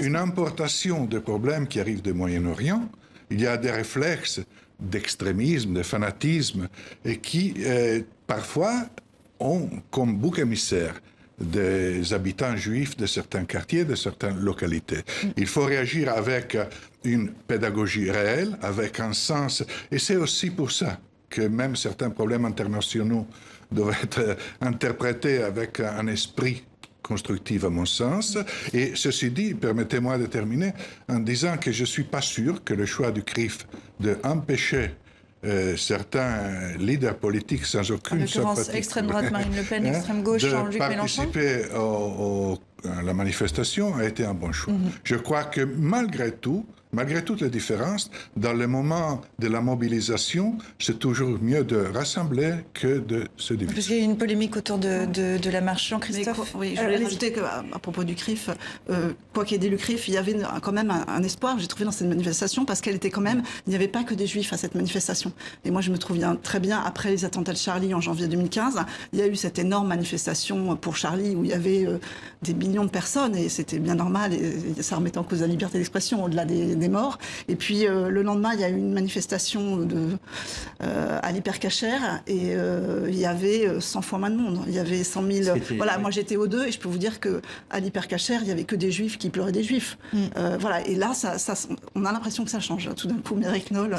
une importation de problèmes qui arrivent du Moyen-Orient. Il y a des réflexes d'extrémisme, de fanatisme, et qui parfois ont comme bouc émissaire des habitants juifs de certains quartiers, de certaines localités. Il faut réagir avec une pédagogie réelle, avec un sens, et c'est aussi pour ça que même certains problèmes internationaux doivent être interprétés avec un esprit constructif à mon sens. Et ceci dit, permettez-moi de terminer en disant que je ne suis pas sûr que le choix du CRIF d'empêcher certains leaders politiques sans aucune... En l'occurrence, extrême droite Marine Le Pen, extrême gauche Jean-Luc Mélenchon. De participer à la manifestation a été un bon choix. Je crois que malgré toutes les différences, dans le moment de la mobilisation, c'est toujours mieux de rassembler que de se diviser. Parce qu'il y a une polémique autour de la marche, Jean-Christophe. Oui, je voulais rajouter qu'à propos du CRIF, quoi qu'il ait dit le CRIF, il y avait quand même un espoir, j'ai trouvé, dans cette manifestation, parce qu'elle était quand même, il n'y avait pas que des juifs à cette manifestation. Et moi, je me souviens très bien, après les attentats de Charlie en janvier 2015, il y a eu cette énorme manifestation pour Charlie où il y avait des millions de personnes, et c'était bien normal, et ça remettait en cause la liberté d'expression au-delà des morts. Et puis le lendemain, il y a eu une manifestation à l'Hypercacher, et il y avait 100 fois moins de monde. Il y avait 100 000... Voilà, moi j'étais aux deux, et je peux vous dire qu'à l'Hypercacher, il n'y avait que des juifs qui pleuraient des juifs. Voilà, et là, on a l'impression que ça change. Tout d'un coup, Mireille Knoll...